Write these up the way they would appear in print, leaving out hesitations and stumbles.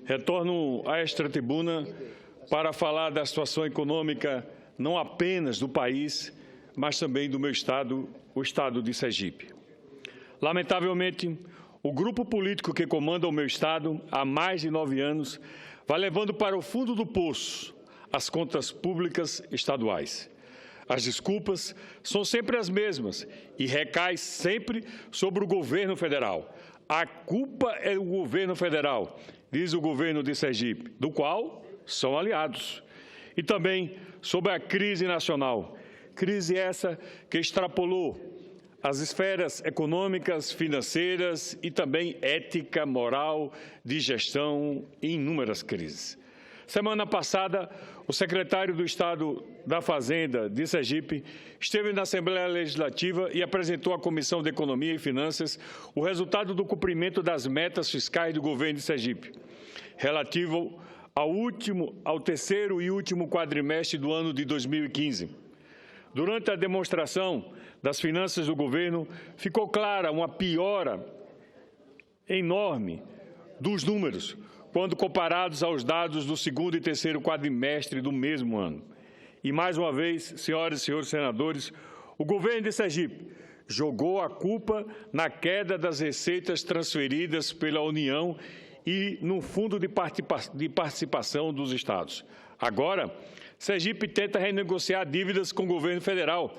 Retorno a esta tribuna para falar da situação econômica não apenas do país, mas também do meu estado, o estado de Sergipe. Lamentavelmente, o grupo político que comanda o meu estado há mais de 9 anos vai levando para o fundo do poço as contas públicas estaduais. As desculpas são sempre as mesmas e recaem sempre sobre o governo federal. A culpa é do governo federal, diz o governo de Sergipe, do qual são aliados. E também sobre a crise nacional. Crise essa que extrapolou as esferas econômicas, financeiras e também ética, moral, de gestão e inúmeras crises. Semana passada, o secretário do Estado da Fazenda de Sergipe esteve na Assembleia Legislativa e apresentou à Comissão de Economia e Finanças o resultado do cumprimento das metas fiscais do governo de Sergipe, relativo ao terceiro e último quadrimestre do ano de 2015. Durante a demonstração das finanças do governo, ficou clara uma piora enorme dos números, quando comparados aos dados do segundo e terceiro quadrimestre do mesmo ano. E, mais uma vez, senhoras e senhores senadores, o governo de Sergipe jogou a culpa na queda das receitas transferidas pela União e no Fundo de Participação dos Estados. Agora, Sergipe tenta renegociar dívidas com o governo federal,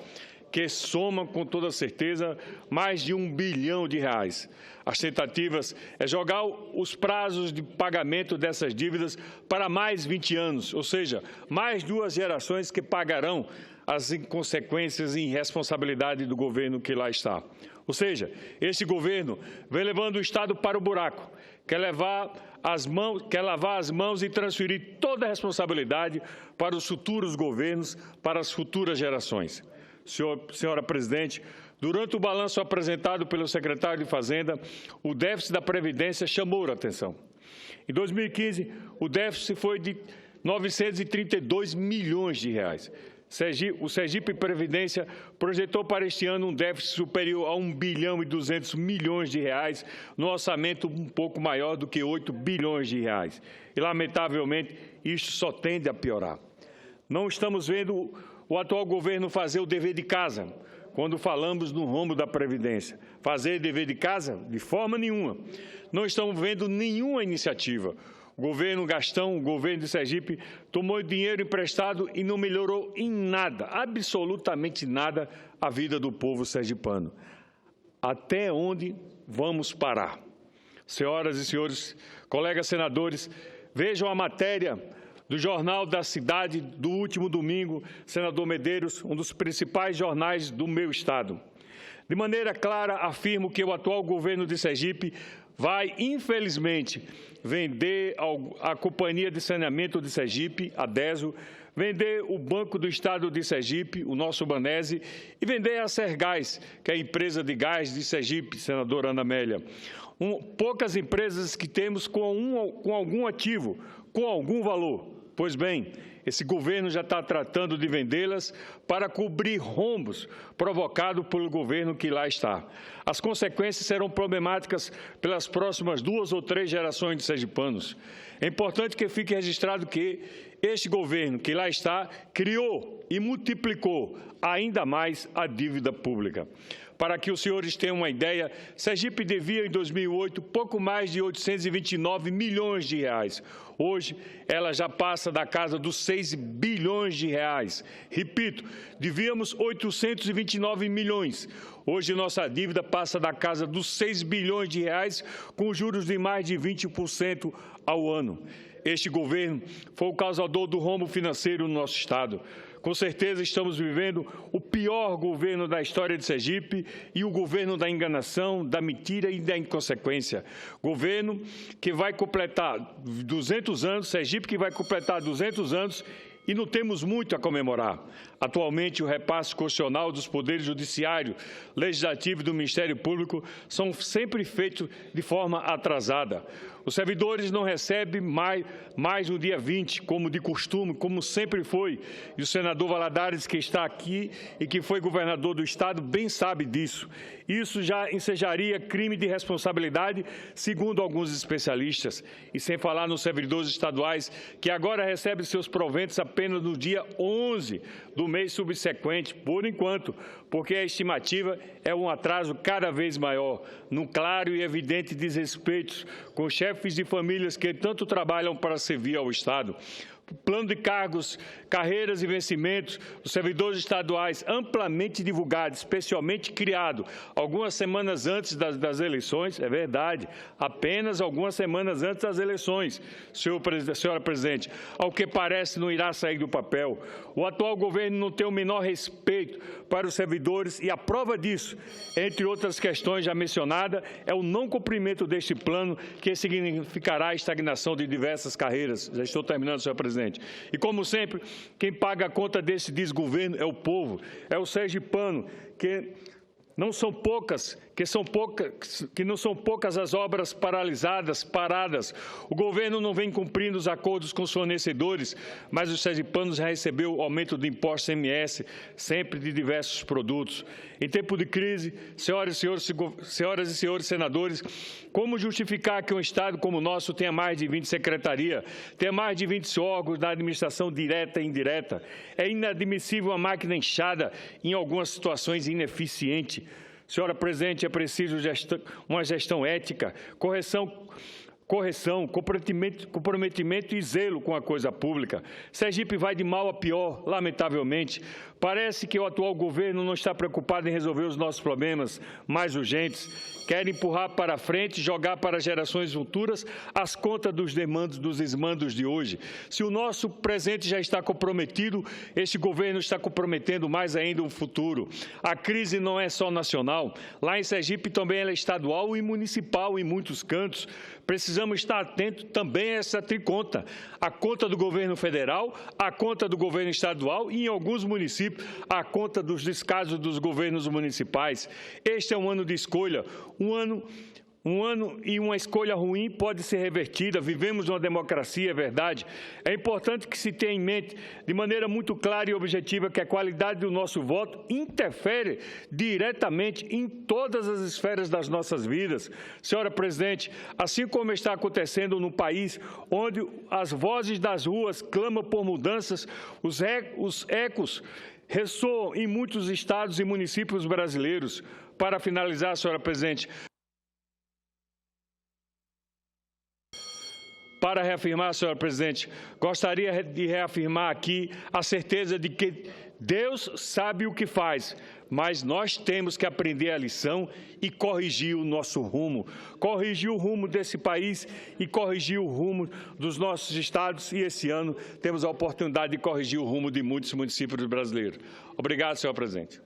que soma, com toda certeza, mais de R$1 bilhão. As tentativas é jogar os prazos de pagamento dessas dívidas para mais 20 anos, ou seja, mais 2 gerações que pagarão as consequências e irresponsabilidade do governo que lá está. Ou seja, esse governo vem levando o Estado para o buraco, quer lavar as mãos e transferir toda a responsabilidade para os futuros governos, para as futuras gerações. Senhora Presidente, durante o balanço apresentado pelo secretário de Fazenda, o déficit da Previdência chamou a atenção. Em 2015, o déficit foi de R$ 932 milhões. O Sergipe Previdência projetou para este ano um déficit superior a R$1 bilhão e 200 milhões, no orçamento um pouco maior do que R$ 8 bilhões. E, lamentavelmente, isto só tende a piorar. Não estamos vendo o atual governo fazer o dever de casa, quando falamos no rombo da Previdência. Fazer dever de casa? De forma nenhuma. Não estamos vendo nenhuma iniciativa. O governo Gastão, o governo de Sergipe, tomou dinheiro emprestado e não melhorou em nada, absolutamente nada, a vida do povo sergipano. Até onde vamos parar? Senhoras e senhores, colegas senadores, vejam a matéria do Jornal da Cidade do último domingo, senador Medeiros, um dos principais jornais do meu estado. De maneira clara, afirmo que o atual governo de Sergipe vai, infelizmente, vender a Companhia de Saneamento de Sergipe, a DESO, vender o Banco do Estado de Sergipe, o nosso Banese, e vender a Sergás, que é a empresa de gás de Sergipe, senadora Ana Amélia. Poucas empresas que temos com algum ativo, com algum valor. Pois bem, esse governo já está tratando de vendê-las para cobrir rombos provocados pelo governo que lá está. As consequências serão problemáticas pelas próximas 2 ou 3 gerações de sergipanos. É importante que fique registrado que este governo que lá está criou e multiplicou ainda mais a dívida pública. Para que os senhores tenham uma ideia, Sergipe devia, em 2008, pouco mais de R$ 829 milhões. Hoje, ela já passa da casa dos R$ 6 bilhões. Repito, devíamos 829 milhões. Hoje, nossa dívida passa da casa dos R$ 6 bilhões, com juros de mais de 20% ao ano. Este governo foi o causador do rombo financeiro no nosso estado. Com certeza estamos vivendo o pior governo da história de Sergipe e o governo da enganação, da mentira e da inconsequência. Governo que vai completar 200 anos, Sergipe que vai completar 200 anos e não temos muito a comemorar. Atualmente, o repasse constitucional dos poderes judiciário, legislativo e do Ministério Público são sempre feitos de forma atrasada. Os servidores não recebem mais no dia 20, como de costume, como sempre foi. E o senador Valadares, que está aqui e que foi governador do Estado, bem sabe disso. Isso já ensejaria crime de responsabilidade, segundo alguns especialistas. E sem falar nos servidores estaduais, que agora recebem seus proventos apenas no dia 11 do mês subsequente, por enquanto, porque a estimativa é um atraso cada vez maior, num claro e evidente desrespeito com chefes de famílias que tanto trabalham para servir ao Estado. Plano de cargos, carreiras e vencimentos dos servidores estaduais amplamente divulgado, especialmente criado algumas semanas antes das eleições, é verdade, apenas algumas semanas antes das eleições, senhora presidente, ao que parece não irá sair do papel. O atual governo não tem o menor respeito para os servidores e a prova disso, entre outras questões já mencionadas, é o não cumprimento deste plano, que significará a estagnação de diversas carreiras. Já estou terminando, senhora presidente. E, como sempre, quem paga a conta desse desgoverno é o povo, é o sergipano, que não são poucas as obras paradas. O governo não vem cumprindo os acordos com os fornecedores, mas os sergipanos já recebeu o aumento do imposto ICMS, sempre de diversos produtos. Em tempo de crise, senhoras e senhores senadores, como justificar que um Estado como o nosso tenha mais de 20 secretarias, tenha mais de 20 órgãos da administração direta e indireta? É inadmissível uma máquina inchada, em algumas situações ineficiente. Senhora presidente, é preciso uma gestão ética, correção, comprometimento e zelo com a coisa pública. Sergipe vai de mal a pior, lamentavelmente. Parece que o atual governo não está preocupado em resolver os nossos problemas mais urgentes. Quer empurrar para frente e jogar para gerações futuras as contas dos desmandos de hoje. Se o nosso presente já está comprometido, este governo está comprometendo mais ainda o futuro. A crise não é só nacional. Lá em Sergipe também ela é estadual e municipal em muitos cantos. Precisamos estar atentos também a essa triconta. A conta do governo federal, a conta do governo estadual e, em alguns municípios, a conta dos descasos dos governos municipais. Este é um ano de escolha, um ano e uma escolha ruim pode ser revertida. Vivemos uma democracia, é verdade. É importante que se tenha em mente, de maneira muito clara e objetiva, que a qualidade do nosso voto interfere diretamente em todas as esferas das nossas vidas. Senhora presidente, assim como está acontecendo no país, onde as vozes das ruas clamam por mudanças, os ecos ressoam em muitos estados e municípios brasileiros. Para finalizar, senhora presidente, para reafirmar, senhora presidente, gostaria de reafirmar aqui a certeza de que Deus sabe o que faz, mas nós temos que aprender a lição e corrigir o nosso rumo, corrigir o rumo desse país e corrigir o rumo dos nossos estados. E esse ano temos a oportunidade de corrigir o rumo de muitos municípios brasileiros. Obrigado, senhor presidente.